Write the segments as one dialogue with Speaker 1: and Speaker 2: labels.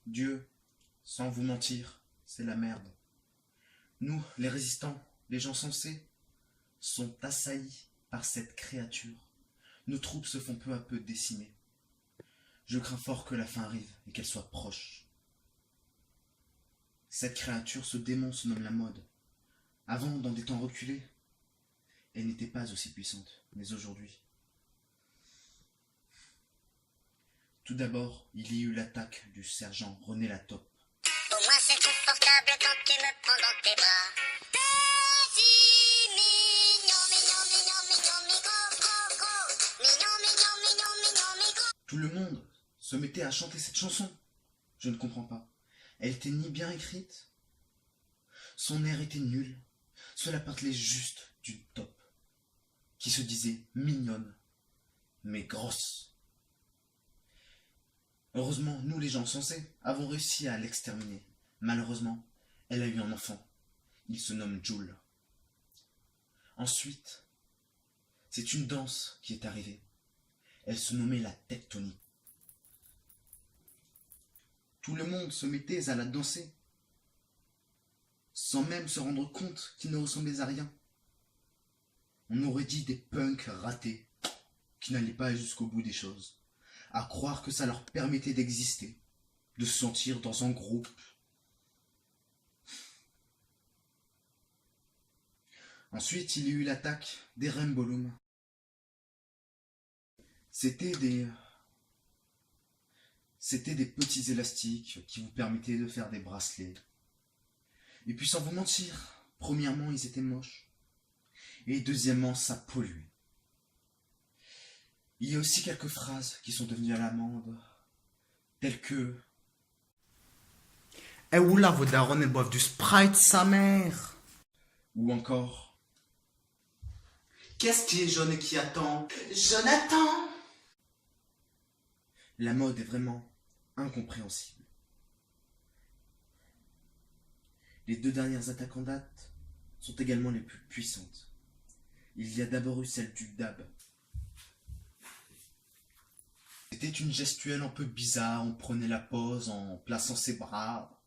Speaker 1: Dieu, sans vous mentir, c'est la merde. Nous, les résistants, les gens sensés, sont assaillis par cette créature. Nos troupes se font peu à peu décimer. Je crains fort que la fin arrive et qu'elle soit proche. Cette créature, ce démon se nomme la mode. Avant, dans des temps reculés, elle n'était pas aussi puissante, mais aujourd'hui. Tout d'abord, il y eut l'attaque du sergent René Lataupe.
Speaker 2: Au moins c'est confortable quand tu me prends dans tes bras. Vas-y, mignon, mignon, mignon, mignon, mignon, gros, gros. Mignon, mignon, mignon, mignon, mignon.
Speaker 1: Tout le monde se mettait à chanter cette chanson. Je ne comprends pas. Elle était ni bien écrite, son air était nul, cela parlait juste d'une taupe, qui se disait mignonne, mais grosse. Heureusement, nous les gens sensés avons réussi à l'exterminer. Malheureusement, elle a eu un enfant. Il se nomme Jules. Ensuite, c'est une danse qui est arrivée. Elle se nommait la tectonique. Tout le monde se mettait à la danser, sans même se rendre compte qu'ils ne ressemblaient à rien. On aurait dit des punks ratés, qui n'allaient pas jusqu'au bout des choses, à croire que ça leur permettait d'exister, de se sentir dans un groupe. Ensuite, il y eut l'attaque des Remboloum. C'était des petits élastiques qui vous permettaient de faire des bracelets. Et puis sans vous mentir, premièrement, ils étaient moches. Et deuxièmement, ça polluait. Il y a aussi quelques phrases qui sont devenues à la mode, telles que « Eh oula, vos darons, elles boivent du Sprite, sa mère !» Ou encore « Qu'est-ce qui est jaune et qui attend ? Jonathan !» La mode est vraiment incompréhensible. Les deux dernières attaques en date sont également les plus puissantes. Il y a d'abord eu celle du dab. C'était une gestuelle un peu bizarre, on prenait la pose en plaçant ses bras.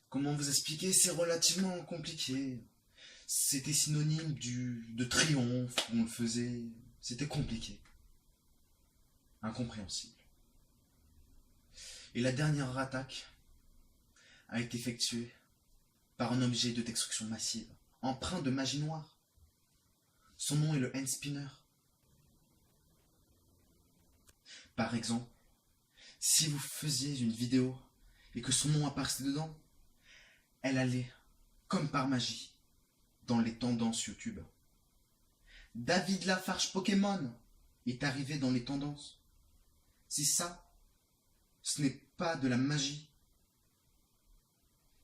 Speaker 1: Comment vous expliquer, c'est relativement compliqué. C'était synonyme de triomphe, où on le faisait. C'était compliqué. Incompréhensible. Et la dernière attaque a été effectuée par un objet de destruction massive, empreint de magie noire. Son nom est le hand spinner. Par exemple, si vous faisiez une vidéo et que son nom apparaissait dedans, elle allait, comme par magie, dans les tendances YouTube. David Lafarge Pokémon est arrivé dans les tendances. Si ça, ce n'est pas de la magie.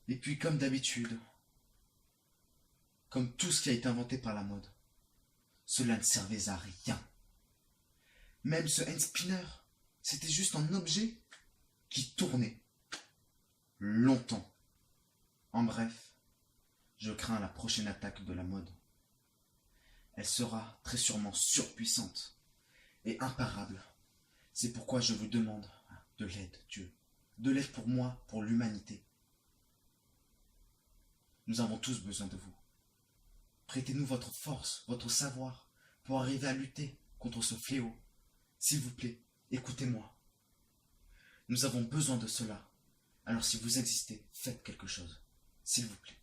Speaker 1: Et puis comme d'habitude, comme tout ce qui a été inventé par la mode, cela ne servait à rien. Même ce hand spinner, c'était juste un objet qui tournait longtemps. En bref, je crains la prochaine attaque de la mode. Elle sera très sûrement surpuissante et imparable. C'est pourquoi je vous demande de l'aide, Dieu. De l'aide pour moi, pour l'humanité. Nous avons tous besoin de vous. Prêtez-nous votre force, votre savoir, pour arriver à lutter contre ce fléau. S'il vous plaît, écoutez-moi. Nous avons besoin de cela. Alors si vous existez, faites quelque chose. S'il vous plaît.